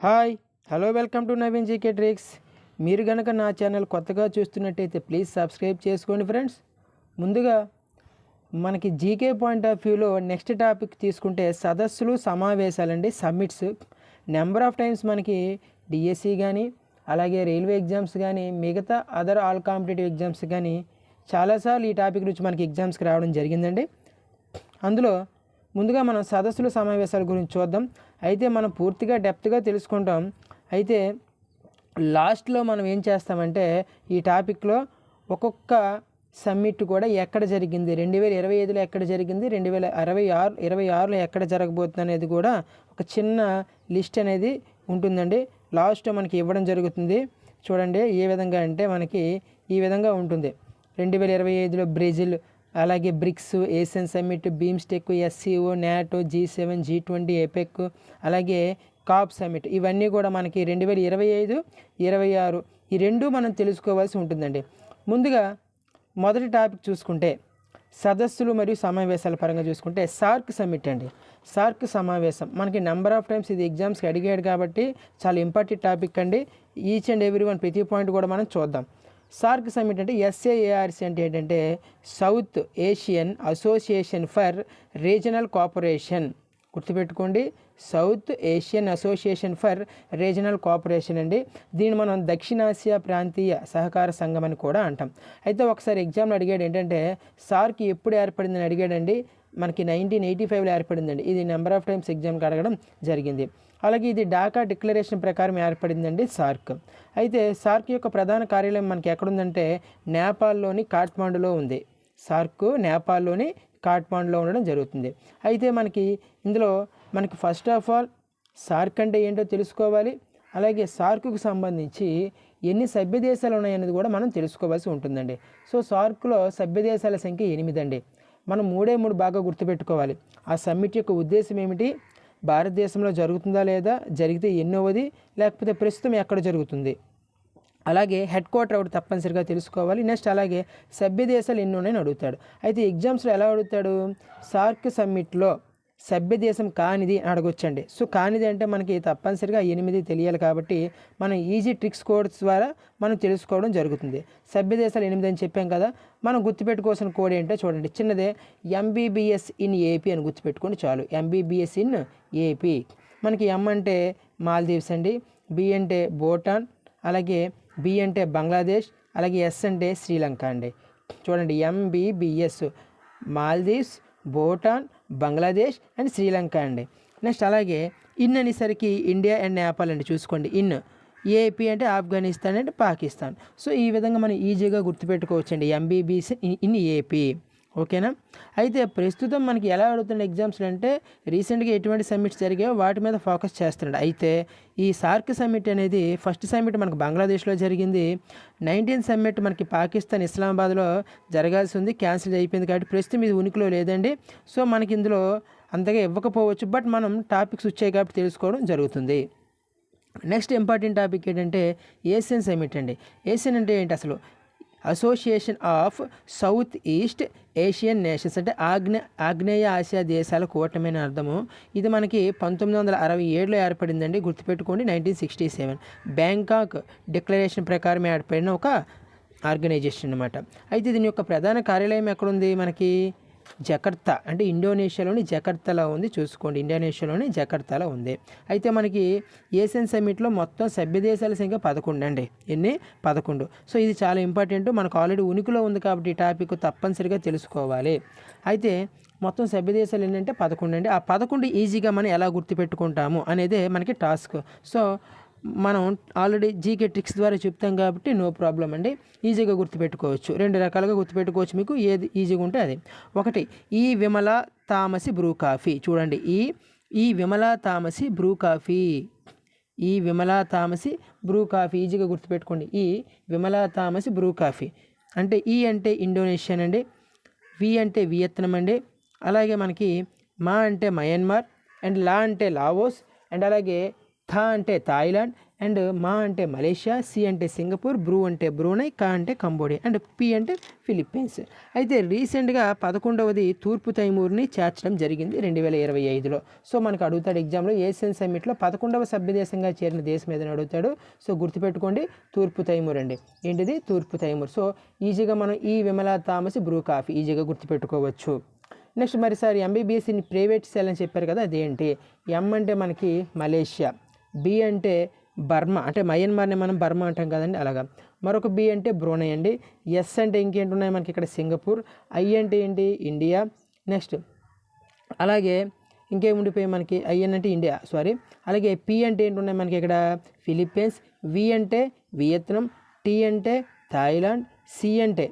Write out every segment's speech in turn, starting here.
Hi hello welcome to Naveen GK tricks. మీరు కనుక నా ఛానల్ కొత్తగా చూస్తున్నట్టయితే ప్లీజ్ సబ్స్క్రైబ్ చేసుకోండి ఫ్రెండ్స్. ముందుగా మనకి జీకే పాయింట్ ఆఫ్ వ్యూలో నెక్స్ట్ టాపిక్ తీసుకుంటే సదస్సులు సమావేశాలండి, సమ్మిట్స్. నెంబర్ ఆఫ్ టైమ్స్ మనకి డిఎస్సి కానీ అలాగే రైల్వే ఎగ్జామ్స్ కానీ మిగతా అదర్ ఆల్ కాంపిటేటివ్ ఎగ్జామ్స్ కానీ చాలాసార్లు ఈ టాపిక్ నుంచి మనకి ఎగ్జామ్స్కి రావడం జరిగిందండి. అందులో ముందుగా మనం సదస్సులు సమావేశాల గురించి చూద్దాం. అయితే మనం పూర్తిగా డెప్త్గా తెలుసుకుంటాం. అయితే లాస్ట్లో మనం ఏం చేస్తామంటే ఈ టాపిక్లో ఒక్కొక్క సమ్మిట్ కూడా ఎక్కడ జరిగింది, 2025లో ఎక్కడ జరిగింది, 2026లో ఎక్కడ జరగబోతుంది అనేది కూడా ఒక చిన్న లిస్ట్ అనేది ఉంటుందండి. లాస్ట్లో మనకి ఇవ్వడం జరుగుతుంది. చూడండి ఏ విధంగా అంటే మనకి ఈ విధంగా ఉంటుంది. 2025లో బ్రెజిల్, అలాగే BRICS, Asian summit, BIMSTEC, SCO, NATO, G7, G20, APEC, అలాగే కాప్ సమ్మిట్, ఇవన్నీ కూడా మనకి 2025, 26 ఈ రెండు మనం తెలుసుకోవాల్సి ఉంటుందండి. ముందుగా మొదటి టాపిక్ చూసుకుంటే సదస్సులు మరియు సమావేశాల పరంగా చూసుకుంటే సార్క్ సమ్మిట్ అండి. సార్క్ సమావేశం మనకి నెంబర్ ఆఫ్ టైమ్స్ ఇది ఎగ్జామ్స్కి అడిగాడు కాబట్టి చాలా ఇంపార్టెంట్ టాపిక్ అండి. ఈచ్ అండ్ ఎవ్రీ వన్ ప్రతి పాయింట్ కూడా మనం చూద్దాం. సార్క్ సమ్మిట్ అంటే SAARC అంటే ఏంటంటే South Asian Association for Regional Cooperation. గుర్తుపెట్టుకోండి, South Asian Association for Regional Cooperation అండి. దీన్ని మనం దక్షిణాసియా ప్రాంతీయ సహకార సంఘం అని కూడా అంటాం. అయితే ఒకసారి ఎగ్జామ్లో అడిగాడు ఏంటంటే సార్క్ ఎప్పుడు ఏర్పడిందని అడిగాడండి. మనకి 1985లో ఏర్పడిందండి. ఇది నెంబర్ ఆఫ్ టైమ్స్ ఎగ్జామ్కి అడగడం జరిగింది. అలాగే ఇది ఢాకా డిక్లరేషన్ ప్రకారం ఏర్పడిందండి సార్క్. అయితే సార్క్ యొక్క ప్రధాన కార్యాలయం మనకి ఎక్కడుందంటే నేపాల్లోని కాఠ్మాండులో ఉంది. సార్క్ నేపాల్లోని కాఠ్మాండులో ఉండడం జరుగుతుంది. అయితే మనకి ఇందులో మనకి ఫస్ట్ ఆఫ్ ఆల్ సార్క్ అంటే ఏంటో తెలుసుకోవాలి. అలాగే సార్క్కు సంబంధించి ఎన్ని సభ్య దేశాలు ఉన్నాయనేది కూడా మనం తెలుసుకోవాల్సి ఉంటుందండి. సో సార్క్లో సభ్య దేశాల సంఖ్య 8 అండి. మనం 3 బాగా గుర్తుపెట్టుకోవాలి. ఆ సమ్మిట్ యొక్క ఉద్దేశం ఏమిటి, భారతదేశంలో జరుగుతుందా లేదా, జరిగితే ఎన్నోవది, లేకపోతే ప్రస్తుతం ఎక్కడ జరుగుతుంది, అలాగే హెడ్ క్వార్టర్ ఒకటి తప్పనిసరిగా తెలుసుకోవాలి. నెక్స్ట్ అలాగే సభ్య దేశాలు ఎన్ని ఉన్నాయని అడుగుతాడు. అయితే ఎగ్జామ్స్లో ఎలా అడుగుతాడు, సార్క్ సమ్మిట్లో సభ్య దేశం కానిది అని అడగొచ్చండి. సో కానిది అంటే మనకి తప్పనిసరిగా 8 తెలియాలి కాబట్టి మనం ఈజీ ట్రిక్స్ కోడ్స్ ద్వారా మనం తెలుసుకోవడం జరుగుతుంది. సభ్య దేశాలు 8 అని చెప్పాం కదా, మనం గుర్తుపెట్టుకోవాల్సిన కోడ్ ఏంటో చూడండి. చిన్నదే MBBS ఇన్ ఏపీ అని గుర్తుపెట్టుకోండి చాలు. MBBS in AP. మనకి M అంటే మాల్దీవ్స్ అండి, B అంటే భూటాన్, అలాగే B అంటే బంగ్లాదేశ్, అలాగే S అంటే శ్రీలంక అండి. చూడండి MBBS మాల్దీవ్స్, భూటాన్, బంగ్లాదేశ్ అండ్ శ్రీలంక అండి. నెక్స్ట్ అలాగే ఇన్ అనేసరికి ఇండియా అండ్ నేపాల్ అండి. చూసుకోండి ఇన్. ఏపీ అంటే ఆఫ్ఘనిస్తాన్ అండ్ పాకిస్తాన్. సో ఈ విధంగా మనం ఈజీగా గుర్తుపెట్టుకోవచ్చండి MBBS ఇన్ ఏపీ. ఓకేనా. అయితే ప్రస్తుతం మనకి ఎలా అడుగుతున్న ఎగ్జామ్స్లో అంటే రీసెంట్గా ఎటువంటి సమ్మిట్స్ జరిగాయో వాటి మీద ఫోకస్ చేస్తున్నాడు. అయితే ఈ సార్క్ సమ్మిట్ అనేది ఫస్ట్ సమ్మిట్ మనకు బంగ్లాదేశ్లో జరిగింది. 19 సమ్మిట్ మనకి పాకిస్తాన్ ఇస్లామాబాద్లో జరగాల్సి ఉంది, క్యాన్సిల్ అయిపోయింది కాబట్టి ప్రస్తుతం ఇది ఉనికిలో లేదండి. సో మనకి ఇందులో అంతగా ఇవ్వకపోవచ్చు, బట్ మనం టాపిక్స్ వచ్చాయి కాబట్టి తెలుసుకోవడం జరుగుతుంది. నెక్స్ట్ ఇంపార్టెంట్ టాపిక్ ఏంటంటే ఏషియన్ సమ్మిట్ అండి. ఏషియన్ అంటే ఏంటి అసలు, association of south east Asian nations అంటే ఆగ్నేయ ఆసియా దేశాల కూటమి అని అర్థము. ఇది మనకి 1967లో ఏర్పడిందండి. గుర్తుపెట్టుకోండి 1967 బ్యాంకాక్ డిక్లరేషన్ ప్రకారం ఏర్పడిన ఒక ఆర్గనైజేషన్ అనమాట. అయితే దీని యొక్క ప్రధాన కార్యాలయం ఎక్కడుంది, మనకి జకర్తా అంటే ఇండోనేషియాలోని జకర్తాలో ఉంది. చూసుకోండి ఇండోనేషియాలోని జకర్తాలో ఉంది. అయితే మనకి ఏషియన్ సమ్మిట్లో మొత్తం సభ్య దేశాల సంఖ్య 11 అండి. ఎన్ని 11. సో ఇది చాలా ఇంపార్టెంట్, మనకు ఆల్రెడీ ఉనికిలో ఉంది కాబట్టి ఈ టాపిక్ తప్పనిసరిగా తెలుసుకోవాలి. అయితే మొత్తం సభ్య దేశాలు ఏంటంటే 11 అండి. ఆ 11 ఈజీగా మనం ఎలా గుర్తుపెట్టుకుంటాము అనేదే మనకి టాస్క్. సో మనం ఆల్రెడీ జీకే ట్రిక్స్ ద్వారా చెప్తాం కాబట్టి నో ప్రాబ్లం అండి, ఈజీగా గుర్తుపెట్టుకోవచ్చు. 2 రకాలుగా గుర్తుపెట్టుకోవచ్చు, మీకు ఏది ఈజీగా ఉంటే అది. ఒకటి ఈ విమలా తామసి బ్రూ కాఫీ. చూడండి ఈ విమలా తామసి బ్రూ కాఫీ, ఈ విమలా తామసి బ్రూ కాఫీ ఈజీగా గుర్తుపెట్టుకోండి. ఈ విమలా తామసి బ్రూ కాఫీ అంటే ఈ అంటే ఇండోనేషియన్ అండి, వి అంటే వియత్నాం అండి, అలాగే మనకి మా అంటే మయన్మార్, అండ్ లా అంటే లావోస్, అండ్ అలాగే థా అంటే థాయిలాండ్, అండ్ మా అంటే మలేషియా, సి అంటే సింగపూర్, బ్రూ అంటే బ్రూనై, కా అంటే కంబోడియా, అండ్ పి అంటే ఫిలిప్పీన్స్. అయితే రీసెంట్గా 11వది తూర్పు తైమూర్ని చేర్చడం జరిగింది 2025లో. సో మనకు అడుగుతాడు ఎగ్జామ్లో ఏషియన్ సమ్మిట్లో 11వ సభ్యదేశంగా చేరిన దేశం ఏదైనా అడుగుతాడు. సో గుర్తుపెట్టుకోండి, తూర్పు తైమూర్ అండి. ఏంటిది? తూర్పు తైమూర్. సో ఈజీగా మనం ఈ విమలా థామస్ బ్రూ కాఫీ ఈజీగా గుర్తుపెట్టుకోవచ్చు. నెక్స్ట్ మరి sir MBBS in private cell అని చెప్పారు కదా, అదేంటి? ఎం అంటే మనకి మలేషియా, బి అంటే బర్మా, అంటే మయన్మార్ని మనం బర్మా అంటాం కదండి, అలాగా. మరొక బి అంటే బ్రూనై అండి. ఎస్ అంటే ఇంకేంటి ఉన్నాయి మనకి ఇక్కడ? సింగపూర్. ఐ అంటే ఏంటి? ఇండియా. నెక్స్ట్ అలాగే ఇంకేముండిపోయి మనకి? ఐఎన్ అంటే ఇండియా, సారీ. అలాగే పి అంటే ఏంటి ఉన్నాయి మనకి ఇక్కడ? ఫిలిప్పీన్స్. వి అంటే వియత్నాం. టి అంటే థాయిలాండ్. సి అంటే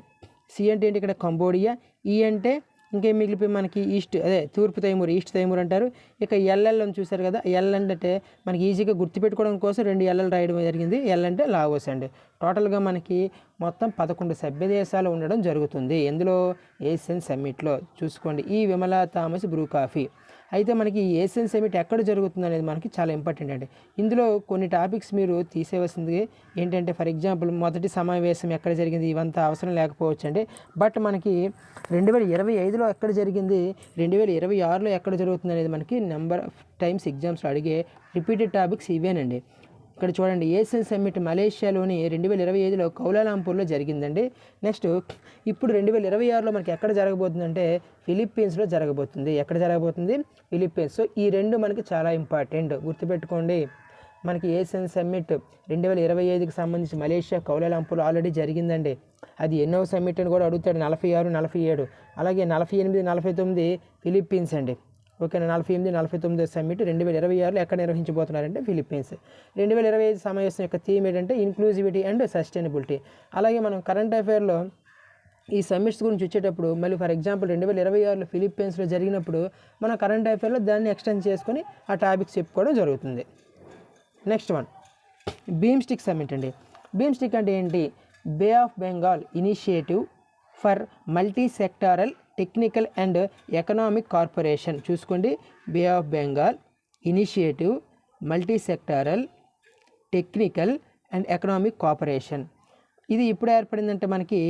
ఏంటి ఇక్కడ? కంబోడియా. ఈ అంటే ఇంకేం మిగిలిపోయి మనకి? ఈస్ట్, అదే తూర్పు తైమూర్, ఈస్ట్ తైమూర్ అంటారు. ఇక ఎల్ఎల్ అని చూసారు కదా, ఎల్ అంటే మనకి ఈజీగా గుర్తుపెట్టుకోవడం కోసం 2 ఎల్ఎల్ రాయడం జరిగింది. ఎల్ అంటే లావోస్ అండి. టోటల్గా మనకి మొత్తం 11 సభ్య దేశాలు ఉండడం జరుగుతుంది. ఎందులో? ఏషియన్ సమ్మిట్లో. చూసుకోండి, ఈ విమలా థామస్ బ్రూ కాఫీ. అయితే మనకి ఈ ఏషియన్ సమ్మిట్ ఎక్కడ జరుగుతుంది అనేది మనకి చాలా ఇంపార్టెంట్ అండి. ఇందులో కొన్ని టాపిక్స్ మీరు తీసేవలసింది ఏంటంటే, ఫర్ ఎగ్జాంపుల్ మొదటి సమావేశం ఎక్కడ జరిగింది, ఇవంతా అవసరం లేకపోవచ్చు అండి. బట్ మనకి 2025లో ఎక్కడ జరిగింది, 2026లో ఎక్కడ జరుగుతుంది అనేది మనకి నెంబర్ ఆఫ్ టైమ్స్ ఎగ్జామ్స్లో అడిగే రిపీటెడ్ టాపిక్స్ ఇవేనండి. ఇక్కడ చూడండి, ఏషియన్ సమ్మిట్ మలేషియాలోని 2025లో కౌలాలంపూర్లో జరిగిందండి. నెక్స్ట్ ఇప్పుడు 2026లో మనకి ఎక్కడ జరగబోతుందంటే ఫిలిప్పీన్స్లో జరగబోతుంది. ఎక్కడ జరగబోతుంది? ఫిలిప్పీన్స్. సో ఈ రెండు మనకి చాలా ఇంపార్టెంట్, గుర్తుపెట్టుకోండి. మనకి ఏషియన్ సమ్మిట్ 2025కి సంబంధించి మలేషియా కౌలాలంపూర్ ఆల్రెడీ జరిగిందండి. అది ఎన్నో సమ్మిట్ అని కూడా అడుగుతాడు, 46, 47. అలాగే 48, 49 ఫిలిప్పీన్స్ అండి. ఓకేనా? 48, 49 సమ్మిట్ 2026లో ఎక్కడ నిర్వహించబోతున్నారంటే ఫిలిప్పీన్స్. 2025 సమావేశం యొక్క థీమ్ ఏంటంటే ఇన్క్లూజివిటీ అండ్ సస్టైనబిలిటీ. అలాగే మనం కరెంట్ అఫైర్లో ఈ సమ్మిట్స్ గురించి వచ్చేటప్పుడు మళ్ళీ ఫర్ ఎగ్జాంపుల్ 2026లో ఫిలిప్పీన్స్లో జరిగినప్పుడు మన కరెంట్ అఫైర్లో దాన్ని ఎక్స్టెండ్ చేసుకొని ఆ టాపిక్స్ చెప్పుకోవడం జరుగుతుంది. నెక్స్ట్ వన్, బీమ్స్టిక్ సమ్మిట్ అండి. బీమ్స్టిక్ అంటే ఏంటి? Bay of Bengal Initiative for Multi Sectoral Technical and Economic corporation. చూసుకోండి, Bay of Bengal Initiative Multi Sectoral Technical and Economic Cooperation. ఇది ఇప్పుడు ఏర్పడిందంటే మనకి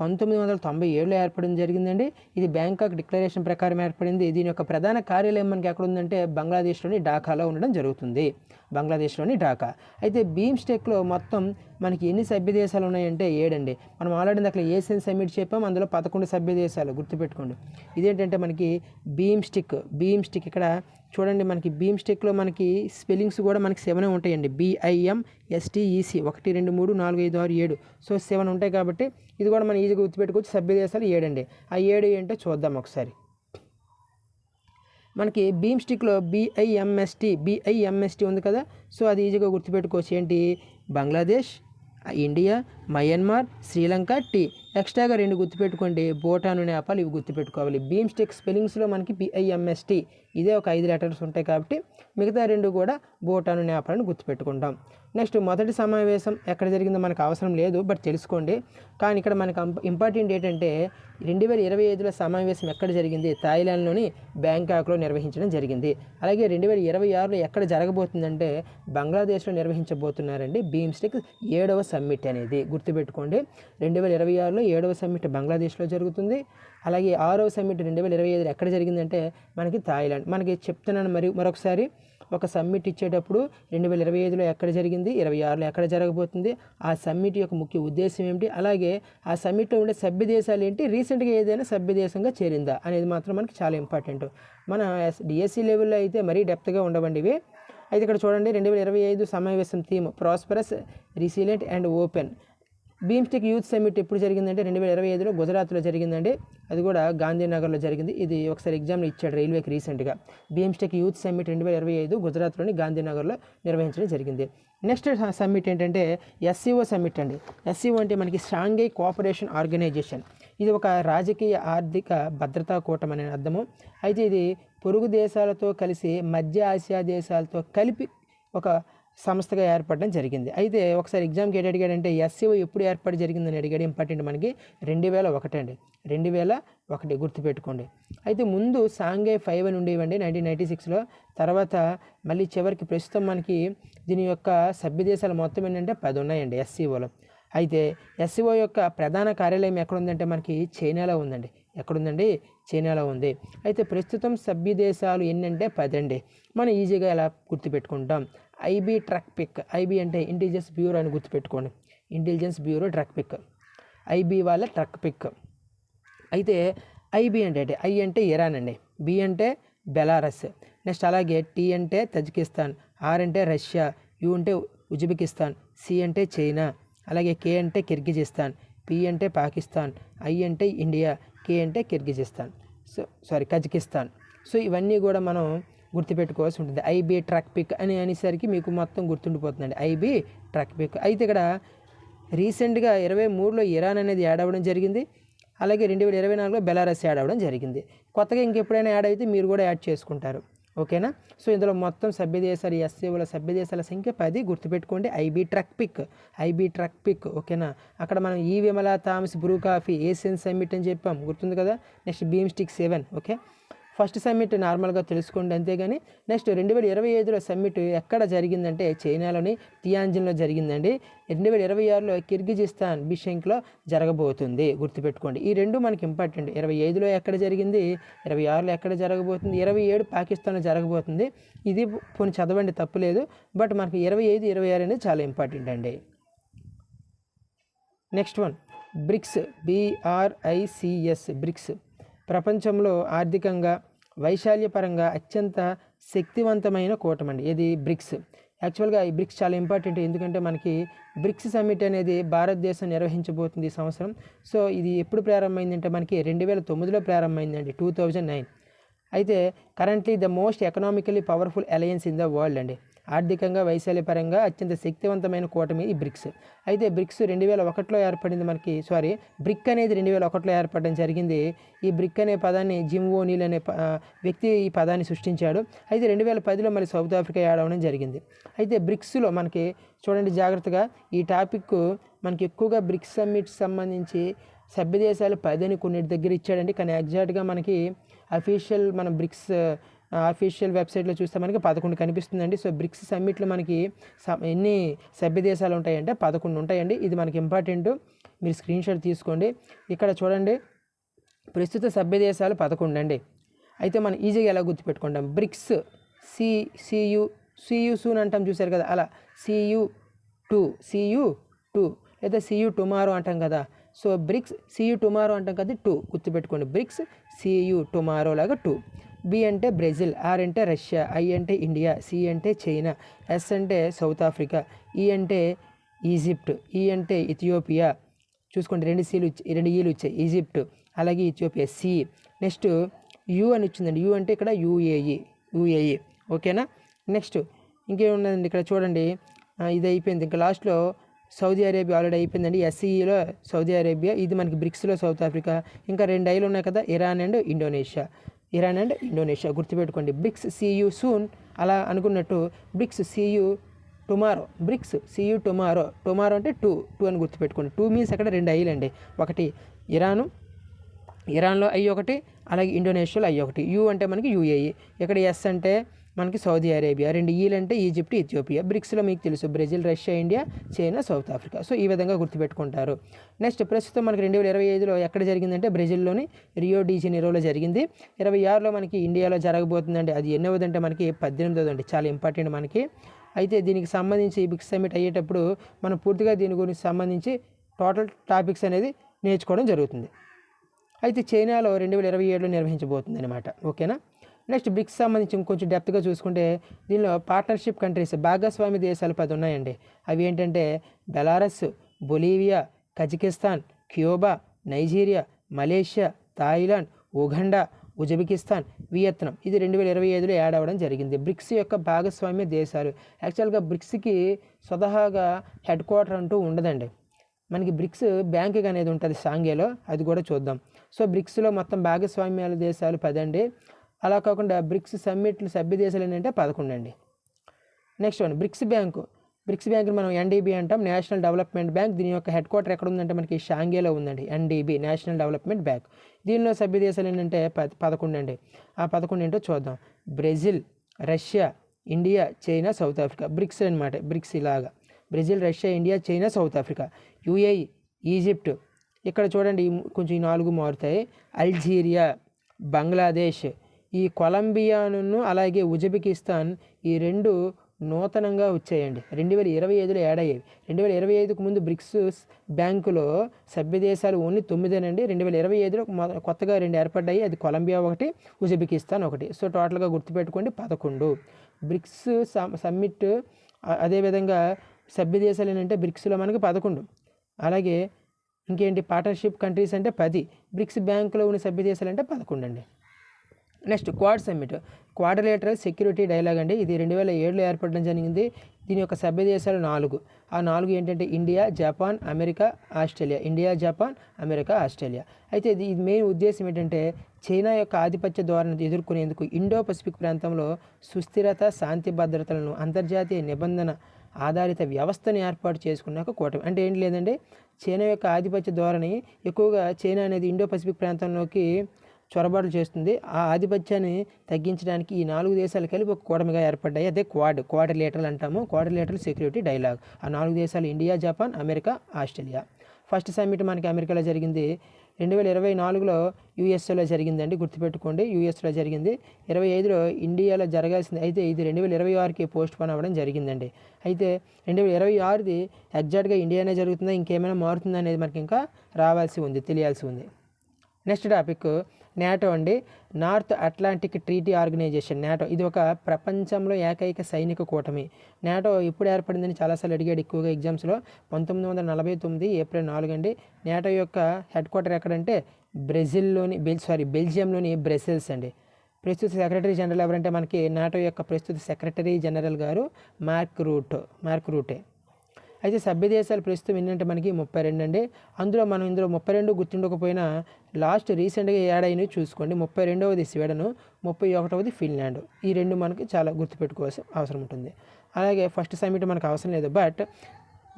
1997లో ఏర్పడడం జరిగిందండి. ఇది బ్యాంకాక్ డిక్లరేషన్ ప్రకారం ఏర్పడింది. దీని యొక్క ప్రధాన కార్యాలయం మనకి ఎక్కడ ఉందంటే బంగ్లాదేశ్లోని ఢాకాలో ఉండడం జరుగుతుంది. బంగ్లాదేశ్లోని ఢాకా. అయితే బీమ్స్టెక్లో మొత్తం మనకి ఎన్ని సభ్య దేశాలు ఉన్నాయంటే 7 అండి. మనం ఆల్రెడీ అక్కడ ఏషియన్ సమ్మిట్ చెప్పాం, అందులో 11 సభ్య దేశాలు, గుర్తుపెట్టుకోండి. ఇదేంటంటే మనకి బీమ్స్టిక్ ఇక్కడ చూడండి, మనకి బీమ్స్టెక్లో మనకి స్పెల్లింగ్స్ కూడా మనకి 7 ఉంటాయండి. BIMSTEC 1 2 3 4 5 6 7. సో 7 ఉంటాయి కాబట్టి ఇది కూడా మనం ఈజీగా గుర్తుపెట్టుకోవచ్చు. సభ్య దేశాలు 7 అండి. ఆ 7 ఏంటో చూద్దాం ఒకసారి. మనకి బీమ్స్టిక్లో BIMST ఉంది కదా, సో అది ఈజీగా గుర్తుపెట్టుకోవచ్చు. ఏంటి? Bangladesh, India, Myanmar, Sri Lanka, T. ఎక్స్ట్రాగా 2 గుర్తుపెట్టుకోండి, భూటాన్, నేపాల్. ఇవి గుర్తుపెట్టుకోవాలి. బీమ్స్టెక్ స్పెల్లింగ్స్లో మనకి BIMST ఇదే ఒక 5 లెటర్స్ ఉంటాయి కాబట్టి మిగతా 2 కూడా భూటాన్, నేపాల్ అని గుర్తుపెట్టుకుంటాం. నెక్స్ట్ మొదటి సమావేశం ఎక్కడ జరిగిందో మనకు అవసరం లేదు, బట్ తెలుసుకోండి. కానీ ఇక్కడ మనకు ఇంపార్టెంట్ ఏంటంటే 2025లో సమావేశం ఎక్కడ జరిగింది? థాయిలాండ్లోని బ్యాంకాక్లో నిర్వహించడం జరిగింది. అలాగే 2026లో ఎక్కడ జరగబోతుందంటే బంగ్లాదేశ్లో నిర్వహించబోతున్నారండి బీమ్స్టెక్ 7వ సమ్మిట్ అనేది. గుర్తుపెట్టుకోండి, 2026లో 7వ సమ్మిట్ బంగ్లాదేశ్లో జరుగుతుంది. అలాగే 6వ సమ్మిట్ 2025లో ఎక్కడ జరిగిందంటే మనకి థాయిలాండ్. మనకి చెప్తున్నాను మరొకసారి, ఒక సమ్మిట్ ఇచ్చేటప్పుడు 2025లో ఎక్కడ జరిగింది, 26లో ఎక్కడ జరగబోతుంది, ఆ సమ్మిట్ యొక్క ముఖ్య ఉద్దేశం ఏమిటి, అలాగే ఆ సమ్మిట్లో ఉండే సభ్య దేశాలు ఏంటి, రీసెంట్గా ఏదైనా సభ్య దేశంగా చేరిందా అనేది మాత్రం మనకి చాలా ఇంపార్టెంట్. మన డిఎస్సి లెవెల్లో అయితే మరీ డెప్త్గా ఉండవండి ఇవి. అయితే ఇక్కడ చూడండి, 2025 సమావేశం theme prosperous, resilient and open. BIMSTEC youth summit ఎప్పుడు జరిగిందంటే 2025లో గుజరాత్లో జరిగిందండి. అది కూడా గాంధీనగర్లో జరిగింది. ఇది ఒకసారి ఎగ్జామ్లో ఇచ్చాడు రైల్వేకి రీసెంట్గా. బీమ్స్టెక్ యూత్ సమ్మిట్ 2025 గుజరాత్లోని గాంధీనగర్లో నిర్వహించడం జరిగింది. నెక్స్ట్ సమ్మిట్ ఏంటంటే SCO సమ్మిట్ అండి. SCO అంటే మనకి షాంఘై కోఆపరేషన్ ఆర్గనైజేషన్. ఇది ఒక రాజకీయ ఆర్థిక భద్రతా కూటమి అనే అర్థము. అయితే ఇది పొరుగు దేశాలతో కలిసి మధ్య ఆసియా దేశాలతో కలిపి ఒక సంస్థగా ఏర్పడడం జరిగింది. అయితే ఒకసారి ఎగ్జామ్కి ఏడు అడిగాడంటే ఎస్సీఓ ఎప్పుడు ఏర్పాటు జరిగిందని అడిగాడు. ఇంపార్టెంట్ మనకి 2001 అండి, 2001 గుర్తుపెట్టుకోండి. అయితే ముందు సాంఘై 5 అని ఉండేవండి 1996లో. తర్వాత మళ్ళీ చివరికి ప్రస్తుతం మనకి దీని యొక్క సభ్య దేశాలు మొత్తం ఏంటంటే 10 ఉన్నాయండి ఎస్సీఓలో. అయితే ఎస్సీఓ యొక్క ప్రధాన కార్యాలయం ఎక్కడ ఉందంటే మనకి చైనాలో ఉందండి. ఎక్కడుందండి? చైనాలో ఉంది. అయితే ప్రస్తుతం సభ్య దేశాలు ఎన్నంటే 10 అండి. మనం ఈజీగా ఎలా గుర్తుపెట్టుకుంటాం? ఐబీ ట్రక్ పిక్, ఐబీ అంటే ఇంటెలిజెన్స్ బ్యూరో అని గుర్తుపెట్టుకోండి. Intelligence bureau truck pick, IB వాళ్ళ ట్రక్ పిక్. అయితే ఐబీ అంటే ఐ అంటే ఇరాన్ అండి, బి అంటే బెలారస్, నెక్స్ట్ అలాగే టీ అంటే తజికిస్తాన్, ఆర్ అంటే రష్యా, యు అంటే ఉజ్బెకిస్తాన్, సి అంటే చైనా, అలాగే కే అంటే కిర్గిజిస్తాన్, పి అంటే పాకిస్తాన్, ఐ అంటే ఇండియా, కే అంటే కిర్గిజిస్తాన్, కజకిస్తాన్. సో ఇవన్నీ కూడా మనం గుర్తుపెట్టుకోవాల్సి ఉంటుంది. ఐబీ ట్రక్ పిక్ అని అనేసరికి మీకు మొత్తం గుర్తుండిపోతుందండి, ఐబీ ట్రక్ పిక్. అయితే ఇక్కడ రీసెంట్గా 2023లో ఇరాన్ అనేది యాడ్ అవ్వడం జరిగింది. అలాగే 2024లో బెలారస్ యాడ్ అవ్వడం జరిగింది. కొత్తగా ఇంకెప్పుడైనా యాడ్ అయితే మీరు కూడా యాడ్ చేసుకుంటారు. ఓకేనా? సో ఇందులో మొత్తం సభ్య దేశాలు ఎస్సీఓల సభ్య దేశాల సంఖ్య 10. గుర్తుపెట్టుకోండి, IB truck pick, IB truck pick. ఓకేనా? అక్కడ మనం ఈ Vimala Thomas Bru coffee Asian summit అని చెప్పాం, గుర్తుంది కదా. Next BIMSTEC 7. Okay, first summit నార్మల్గా తెలుసుకోండి అంతేగాని. నెక్స్ట్ 2025లో సమ్మిట్ ఎక్కడ జరిగిందంటే చైనాలోని టియాన్జిన్లో జరిగిందండి. 2026లో కిర్గిజిస్తాన్ బిషెంక్లో జరగబోతుంది, గుర్తుపెట్టుకోండి. ఈ రెండు మనకి ఇంపార్టెంట్. 25లో ఎక్కడ జరిగింది, 26లో ఎక్కడ జరగబోతుంది, 27 పాకిస్తాన్లో జరగబోతుంది. ఇది కొన్ని చదవండి, తప్పులేదు. బట్ మనకి 25, 26 అనేది చాలా ఇంపార్టెంట్ అండి. Next one bricks, BRICS. Bricks ప్రపంచంలో ఆర్థికంగా వైశాల్యపరంగా అత్యంత శక్తివంతమైన కూటమండి. ఇది బ్రిక్స్. యాక్చువల్గా ఈ బ్రిక్స్ చాలా ఇంపార్టెంట్, ఎందుకంటే మనకి బ్రిక్స్ సమ్మిట్ అనేది భారతదేశం నిర్వహించబోతుంది ఈ సంవత్సరం. సో ఇది ఎప్పుడు ప్రారంభమైందంటే మనకి 2009లో ప్రారంభమైందండి, 2009. అయితే currently the most economically powerful alliance in the world అండి. ఆర్థికంగా వైశాల్యపరంగా అత్యంత శక్తివంతమైన కూటమి ఈ బ్రిక్స్. అయితే బ్రిక్స్ 2001లో ఏర్పడింది మనకి. బ్రిక్ అనేది 2001లో ఏర్పడడం జరిగింది. ఈ బ్రిక్ అనే పదాన్ని జిమ్ ఓనీల్ అనే వ్యక్తి ఈ పదాన్ని సృష్టించాడు. అయితే 2010లో మళ్ళీ సౌత్ ఆఫ్రికా యాడ్ అవ్వడం జరిగింది. అయితే బ్రిక్స్లో మనకి చూడండి జాగ్రత్తగా, ఈ టాపిక్ మనకి ఎక్కువగా బ్రిక్స్ సమ్మిట్ సంబంధించి సభ్య దేశాలు 10 అని కొన్నిటి దగ్గర ఇచ్చాడండి. కానీ ఎగ్జాక్ట్గా మనకి అఫీషియల్ మన బ్రిక్స్ అఫీషియల్ వెబ్సైట్లో చూస్తే మనకి 11 కనిపిస్తుందండి. సో బ్రిక్స్ సమ్మిట్లో మనకి ఎన్ని సభ్య దేశాలు ఉంటాయంటే 11 ఉంటాయండి. ఇది మనకి ఇంపార్టెంట్, మీరు స్క్రీన్ షాట్ తీసుకోండి. ఇక్కడ చూడండి, ప్రస్తుత సభ్య దేశాలు 11 అండి. అయితే మనం ఈజీగా ఎలా గుర్తుపెట్టుకుంటాం? బ్రిక్స్ సియు సూన్ అంటాం, చూసారు కదా, అలా CU2 లేదా CU టుమారో అంటాం కదా. సో బ్రిక్స్ CU టుమారో అంటాం కదా, 2 గుర్తుపెట్టుకోండి. బ్రిక్స్ CU టుమారో లాగా 2. B అంటే బ్రెజిల్, R అంటే రష్యా, I అంటే ఇండియా, C అంటే చైనా, S అంటే సౌత్ ఆఫ్రికా, E అంటే ఈజిప్ట్, E అంటే ఇథియోపియా. చూసుకోండి, 2 ఈలు వచ్చాయి, ఈజిప్ట్ అలాగే ఇథియోపియా, C. నెక్స్ట్ U అని వచ్చిందండి, U అంటే ఇక్కడ UAE. ఓకేనా? నెక్స్ట్ ఇంకేమున్నదండి ఇక్కడ చూడండి, ఇది అయిపోయింది. ఇంకా లాస్ట్లో సౌదీ అరేబియా ఆల్రెడీ అయిపోయిందండి. SCEలో సౌదీ అరేబియా, ఇది మనకి బ్రిక్స్లో సౌత్ ఆఫ్రికా. ఇంకా 2 ఐలు ఉన్నాయి కదా, ఇరాన్ అండ్ ఇండోనేషియా. గుర్తుపెట్టుకోండి, బ్రిక్స్ CU సూన్ అలా అనుకున్నట్టు బ్రిక్స్ CU టుమారో. టుమారో అంటే 2 అని గుర్తుపెట్టుకోండి. 2 మీన్స్ అక్కడ 2 ఐలు అండి. ఒకటి ఇరాన్లో I ఒకటి, అలాగే ఇండోనేషియాలో I ఒకటి. U అంటే మనకి UAE. ఇక్కడ S అంటే మనకి సౌదీ అరేబియా. 2 ఈలు అంటే ఈజిప్ట్, ఇథియోపియా. బ్రిక్స్లో మీకు తెలుసు Brazil, Russia, India, China, South Africa. So ఈ విధంగా గుర్తుపెట్టుకుంటారు. నెక్స్ట్ ప్రస్తుతం మనకి 2025లో ఎక్కడ జరిగిందంటే బ్రెజిల్లోని రియో డి జనీరోలో జరిగింది. 26లో మనకి ఇండియాలో జరగబోతుందండి. అది ఎన్నవదంటే మనకి 18వ అండి, చాలా ఇంపార్టెంట్ మనకి. అయితే దీనికి సంబంధించి బ్రిక్స్ సమ్మిట్ అయ్యేటప్పుడు మనం పూర్తిగా దీని గురించి సంబంధించి టోటల్ టాపిక్స్ అనేది నేర్చుకోవడం జరుగుతుంది. అయితే చైనాలో 2027లో నిర్వహించబోతుంది అనమాట. ఓకేనా? నెక్స్ట్ బ్రిక్స్ సంబంధించి ఇంకొంచెం డెప్త్గా చూసుకుంటే దీనిలో పార్ట్నర్షిప్ కంట్రీస్, భాగస్వామి దేశాలు 10 ఉన్నాయండి. అవి ఏంటంటే Belarus, Bolivia, Kazakhstan, Cuba, Nigeria, Malaysia, Thailand, Uganda, Uzbekistan, Vietnam. ఇది 2025లో యాడ్ అవ్వడం జరిగింది. బ్రిక్స్ యొక్క భాగస్వామ్య దేశాలు. యాక్చువల్గా బ్రిక్స్కి స్వతహాగా హెడ్ క్వార్టర్ అంటూ ఉండదండి. మనకి బ్రిక్స్ బ్యాంకింగ్ అనేది ఉంటుంది సాంఘేలో, అది కూడా చూద్దాం. సో బ్రిక్స్లో మొత్తం భాగస్వామ్యాల దేశాలు 10 అండి. అలా కాకుండా బ్రిక్స్ సమ్మిట్లు సభ్య దేశాలు ఏంటంటే 11 అండి. Next one BRICS bank. BRICS బ్యాంక్ని మనం ఎన్డీబీ అంటాం, నేషనల్ డెవలప్మెంట్ బ్యాంక్. దీని యొక్క హెడ్ క్వార్టర్ ఎక్కడ ఉందంటే మనకి షాంఘైలో ఉందండి. NDB national development bank. దీనిలో సభ్య దేశాలు ఏంటంటే 11 అండి. ఆ 11 ఏంటో చూద్దాం. Brazil, Russia, India, China, South Africa. BRICS అనమాట. బ్రిక్స్ ఇలాగా Brazil, Russia, India, China, South Africa. UAE, Egypt. ఇక్కడ చూడండి కొంచెం ఈ 4 మారుతాయి. అల్జీరియా, బంగ్లాదేశ్, ఈ కొలంబియాను అలాగే ఉజ్బెకిస్తాన్, ఈ 2 నూతనంగా వచ్చాయండి. 2025లో యాడ్ అయ్యేవి. 2025కు ముందు బ్రిక్స్ బ్యాంకులో సభ్య దేశాలు ఓన్లీ 9 2025లో కొత్తగా 2 ఏర్పడ్డాయి. అది కొలంబియా ఒకటి, ఉజ్బెకిస్తాన్ ఒకటి. సో టోటల్గా గుర్తుపెట్టుకోండి 11. బ్రిక్స్ సమ్మిట్ అదేవిధంగా సభ్య దేశాలు ఏంటంటే బ్రిక్స్లో మనకి 11. అలాగే ఇంకేంటి పార్ట్నర్షిప్ కంట్రీస్ అంటే 10. బ్రిక్స్ బ్యాంకులో ఉన్న సభ్య దేశాలు అంటే 11 అండి. Next quad summit, quadrilateral security dialogue అండి. ఇది 2007లో ఏర్పడడం జరిగింది. దీని యొక్క సభ్య దేశాలు 4. ఆ 4 ఏంటంటే India, Japan, America, Australia. India, Japan, America, Australia. అయితే ఇది మెయిన్ ఉద్దేశం ఏంటంటే చైనా యొక్క ఆధిపత్య ధోరణిని ఎదుర్కొనేందుకు ఇండో పసిఫిక్ ప్రాంతంలో సుస్థిరత, శాంతి భద్రతలను అంతర్జాతీయ నిబంధన ఆధారిత వ్యవస్థను ఏర్పాటు చేసుకున్నాక కూటమి. అంటే ఏంటి లేదండి, చైనా యొక్క ఆధిపత్య ధోరణి ఎక్కువగా చైనా అనేది ఇండో పసిఫిక్ ప్రాంతంలోకి చొరబాట్లు చేస్తుంది. ఆ ఆధిపత్యాన్ని తగ్గించడానికి ఈ 4 దేశాలు కలిపి ఒక కూటమిగా ఏర్పడ్డాయి. అదే క్వాడ్రిలేటరల్ అంటాము. Quadrilateral security dialogue. ఆ 4 దేశాలు India, Japan, America, Australia. First summit మనకి అమెరికాలో జరిగింది. 2024లో యూఎస్ఏలో జరిగిందండి. గుర్తుపెట్టుకోండి, యూఎస్లో జరిగింది. 25లో ఇండియాలో జరగాల్సింది. అయితే ఇది 2026కి పోస్ట్ పోన్ అవ్వడం జరిగిందండి. అయితే 2026ది ఎగ్జాక్ట్గా ఇండియానే జరుగుతుందా, ఇంకేమైనా మారుతుందా అనేది మనకి ఇంకా రావాల్సి ఉంది, తెలియాల్సి ఉంది. నెక్స్ట్ టాపిక్ నాటో అండి. North Atlantic Treaty Organization. NATO ఇది ఒక ప్రపంచంలో ఏకైక సైనిక కూటమి. నాటో ఎప్పుడు ఏర్పడిందని చాలాసార్లు అడిగాడు ఎక్కువగా ఎగ్జామ్స్లో. 1949 ఏప్రిల్ 4 అండి. నాటో యొక్క హెడ్ క్వార్టర్ ఎక్కడంటే బెల్జియంలోని బ్రసెల్స్ అండి. ప్రస్తుత సెక్రటరీ జనరల్ ఎవరంటే మనకి నాటో యొక్క ప్రస్తుత సెక్రటరీ జనరల్ గారు మార్క్ రూటే. అయితే సభ్య దేశాలు ప్రస్తుతం ఏంటంటే మనకి 32 అండి. ఇందులో 32 గుర్తుండకపోయినా లాస్ట్ రీసెంట్గా యాడ్ అయినవి చూసుకోండి. 32వది స్వీడను, 31వది ఫిన్లాండ్. ఈ 2 మనకి చాలా గుర్తుపెట్టుకోవాల్సిన అవసరం ఉంటుంది. అలాగే ఫస్ట్ సమ్మిట్ మనకు అవసరం లేదు, బట్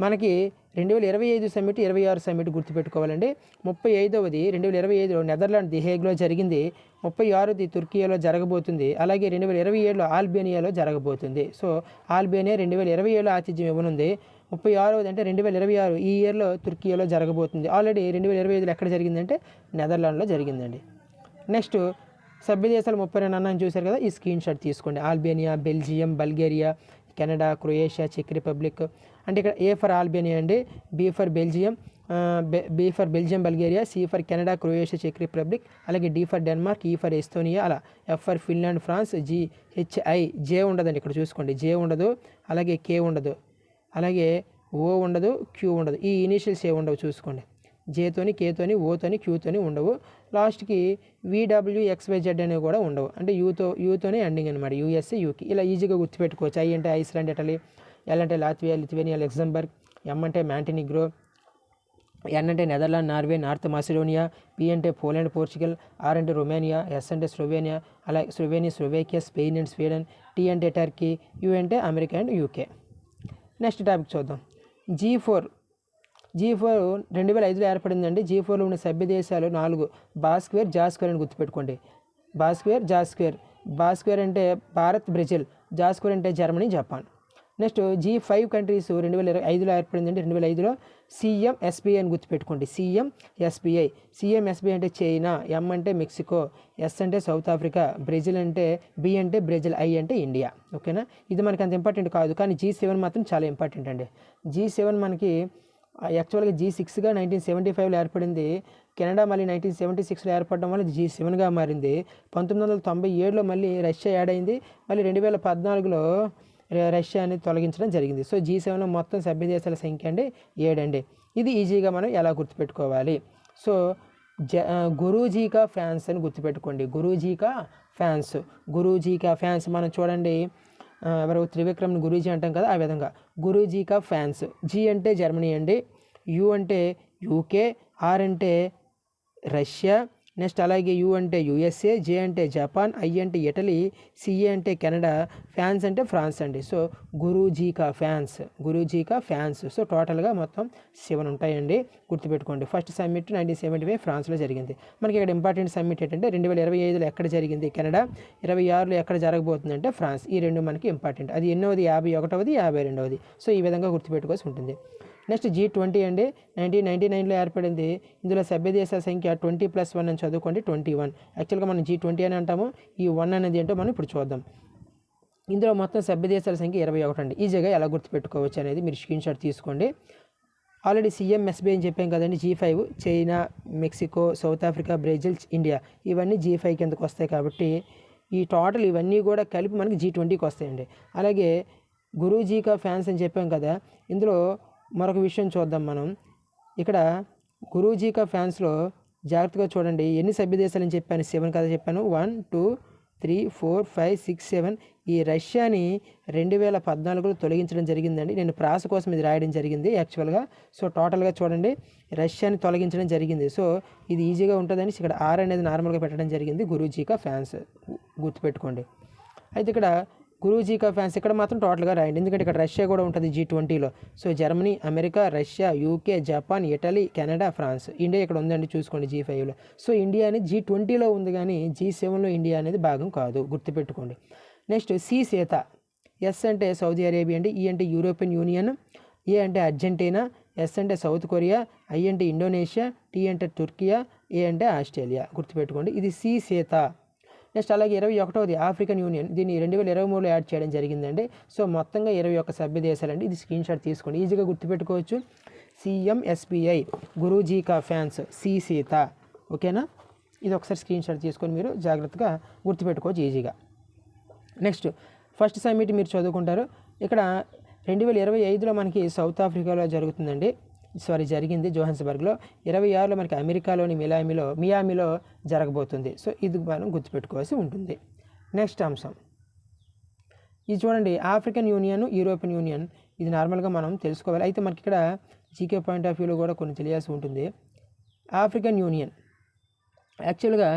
మనకి 2025 సమ్మిట్, 26 సమ్మిట్ గుర్తుపెట్టుకోవాలండి. 35వది 2025లో నెదర్లాండ్ ది హేగ్లో జరిగింది. 36ది తుర్కియాలో జరగబోతుంది. అలాగే 2027లో ఆల్బేనియాలో జరగబోతుంది. సో ఆల్బేనియా 2027లో ఆతిథ్యం ఇవ్వనుంది. 36వది అంటే 2026 ఈ ఇయర్లో తుర్కియాలో జరగబోతుంది. ఆల్రెడీ 2025లో ఎక్కడ జరిగిందంటే నెదర్లాండ్లో జరిగిందండి. నెక్స్ట్ సభ్య దేశాలు 32 అన్నాను చూశారు కదా, ఈ స్క్రీన్ షాట్ తీసుకోండి. Albania, Belgium, Bulgaria, Canada, Croatia, చెక్ రిపబ్లిక్. అంటే ఇక్కడ ఏ ఫర్ ఆల్బేనియా అండి, B for Belgium, Bulgaria, C for Canada, Croatia, చెక్ రిపబ్లిక్, అలాగే D for Denmark, E for Estonia, అలా F for Finland, France, J ఉండదండి. ఇక్కడ చూసుకోండి, జే ఉండదు, అలాగే కే ఉండదు, అలాగే ఓ ఉండదు, క్యూ ఉండదు. ఈ ఇనిషియల్స్ ఏ ఉండవు చూసుకోండి. జేతోని, కేతోని, ఓతోని, క్యూతోని ఉండవు. లాస్ట్కి VWXYZ అనేవి కూడా ఉండవు. అంటే యూతోనే ఎండింగ్ అనమాట. USA, UK. ఇలా ఈజీగా గుర్తుపెట్టుకోవచ్చు. ఐ అంటే ఐస్లాండ్, ఇటలీ, ఎల్ అంటే లాత్వియా, లిథువేనియా, లక్సెంబర్గ్, ఎం అంటే మాంటినిగ్రో, ఎన్ అంటే Netherland, Norway, North Macedonia, P అంటే పోలాండ్, పోర్చుగల్, ఆర్ అంటే రొమేనియా, ఎస్ అంటే స్లోవేనియా, అలాగే Slovakia, Spain and Sweden, T అంటే టర్కీ, యూ అంటే America and UK. Next topic చూద్దాం. G4 2005లో ఏర్పడిందండి. G4లో ఉన్న సభ్య దేశాలు 4. బాస్క్వేర్, జాస్క్వేర్ అని గుర్తుపెట్టుకోండి. బాస్క్వేర్ అంటే భారత్, బ్రెజిల్. జాస్క్వేర్ అంటే Germany, Japan. Next G5 countries 2005లో ఏర్పడిందండి. 2005లో CMSBI అని గుర్తుపెట్టుకోండి. CMSBI అంటే చైనా, ఎం అంటే మెక్సికో, ఎస్ అంటే సౌత్ ఆఫ్రికా, బ్రెజిల్ అంటే బి అంటే బ్రెజిల్, ఐ అంటే ఇండియా. ఓకేనా, ఇది మనకి అంత ఇంపార్టెంట్ కాదు, కానీ G7 మాత్రం చాలా ఇంపార్టెంట్ అండి. G7 మనకి యాక్చువల్గా G6గా 1975లో ఏర్పడింది. కెనడా మళ్ళీ 1976లో ఏర్పడడం వల్ల G7గా మారింది. 1997లో మళ్ళీ రష్యా యాడ్ అయింది. మళ్ళీ 2014లో రష్యా అనేది తొలగించడం జరిగింది. సో G7లో మొత్తం సభ్య దేశాల సంఖ్య అండి 7 అండి. ఇది ఈజీగా మనం ఎలా గుర్తుపెట్టుకోవాలి. సో గురూజీకా ఫ్యాన్స్ అని గుర్తుపెట్టుకోండి. గురూజీకా ఫ్యాన్స్ మనం చూడండి, ఎవరు త్రివిక్రమ్ని గురూజీ అంటాం కదా, ఆ విధంగా గురూజీకా ఫ్యాన్స్. జీ అంటే జర్మనీ అండి, యు అంటే యూకే, ఆర్ అంటే రష్యా, నెక్స్ట్ అలాగే యూ అంటే యూఎస్ఏ, జే అంటే జపాన్, ఐ అంటే ఇటలీ, సిఏ అంటే కెనడా, ఫ్యాన్స్ అంటే ఫ్రాన్స్ అండి. సో గురూజీ కా ఫ్యాన్స్. సో టోటల్గా మొత్తం 7 ఉంటాయండి, గుర్తుపెట్టుకోండి. ఫస్ట్ సమ్మిట్ 1975 ఫ్రాన్స్లో జరిగింది. మనకి ఇక్కడ ఇంపార్టెంట్ సమ్మిట్ ఏంటంటే 2025లో ఎక్కడ జరిగింది కెనడా, 26లో ఎక్కడ జరగబోతుంది అంటే ఫ్రాన్స్. ఈ రెండు మనకి ఇంపార్టెంట్. అది ఎన్నోది 51వది, 52వది. సో ఈ విధంగా గుర్తుపెట్టుకోవాల్సి ఉంటుంది. నెక్స్ట్ G20 అండి, 1999లో ఏర్పడింది. ఇందులో సభ్య దేశాల సంఖ్య 20+1 అని చదువుకోండి, 21. యాక్చువల్గా మనం G20 అని అంటాము. ఈ 1 అనేది ఏంటో మనం ఇప్పుడు చూద్దాం. ఇందులో మొత్తం సభ్య దేశాల సంఖ్య 21 అండి. ఈజీగా ఎలా గుర్తుపెట్టుకోవచ్చు అనేది మీరు స్క్రీన్ షాట్ తీసుకోండి. ఆల్రెడీ CMSB అని చెప్పాం కదండి. G5 China, Mexico, south Africa, Brazil, India ఇవన్నీ G5 కిందకు వస్తాయి. కాబట్టి ఈ టోటల్ ఇవన్నీ కూడా కలిపి మనకి G20కి వస్తాయండి. అలాగే గురూజీ కా ఫ్యాన్స్ అని చెప్పాం కదా, ఇందులో మరొక విషయం చూద్దాం మనం. ఇక్కడ గురూజీ కా ఫ్యాన్స్లో జాగ్రత్తగా చూడండి, ఎన్ని సభ్య దేశాలని చెప్పాను, 7 కదా చెప్పాను. 1 2 3 4 5 6 7. ఈ రష్యాని 2014లో తొలగించడం జరిగిందండి. నేను ప్రాస కోసం ఇది రాయడం జరిగింది యాక్చువల్గా. సో టోటల్గా చూడండి, రష్యాని తొలగించడం జరిగింది. సో ఇది ఈజీగా ఉంటుందని ఇక్కడ R అనేది నార్మల్గా పెట్టడం జరిగింది. గురూజీ కా ఫ్యాన్స్ గుర్తుపెట్టుకోండి. అయితే ఇక్కడ గురూజీ కా ఫ్యాన్స్ ఇక్కడ మాత్రం టోటల్గా రాయండి, ఎందుకంటే ఇక్కడ రష్యా కూడా ఉంటుంది G20లో. So Germany, America, Russia, UK, Japan, Italy, Canada, France. India ఇక్కడ ఉందండి, చూసుకోండి G5లో. సో ఇండియా అనేది G20లో ఉంది, కానీ G7లో ఇండియా అనేది భాగం కాదు, గుర్తుపెట్టుకోండి. నెక్స్ట్ సీత. ఎస్ అంటే సౌదీ అరేబియా అండి, ఈ అంటే యూరోపియన్ యూనియన్, ఏ అంటే అర్జెంటీనా, ఎస్ అంటే సౌత్ కొరియా, ఐ అంటే ఇండోనేషియా, టీ అంటే తుర్కియా, ఏ అంటే ఆస్ట్రేలియా. గుర్తుపెట్టుకోండి, ఇది సీత. నెక్స్ట్ అలాగే 21వది ఆఫ్రికన్ యూనియన్. దీన్ని 2023లో యాడ్ చేయడం జరిగిందండి. సో మొత్తంగా 21 సభ్య దేశాలండి. ఇది స్క్రీన్ షాట్ తీసుకోండి, ఈజీగా గుర్తుపెట్టుకోవచ్చు. CMSBI గురూజీ కా ఫ్యాన్స్, సీత. ఓకేనా, ఇది ఒకసారి స్క్రీన్ షాట్ తీసుకొని మీరు జాగ్రత్తగా గుర్తుపెట్టుకోవచ్చు ఈజీగా. నెక్స్ట్ ఫస్ట్ సమ్మిట్ మీరు చదువుకుంటారు. ఇక్కడ 2025లో మనకి సౌత్ ఆఫ్రికాలో జరిగింది జోహాన్స్బర్గ్లో. 26లో మనకి అమెరికాలోని మియామిలో జరగబోతుంది. సో ఇది మనం గుర్తుపెట్టుకోవాల్సి ఉంటుంది. నెక్స్ట్ అంశం ఇది చూడండి, ఆఫ్రికన్ యూనియన్, యూరోపియన్ యూనియన్. ఇది నార్మల్గా మనం తెలుసుకోవాలి. అయితే మనకి ఇక్కడ జీకే పాయింట్ ఆఫ్ వ్యూలో కూడా కొన్ని తెలియాల్సి ఉంటుంది. ఆఫ్రికన్ యూనియన్ యాక్చువల్గా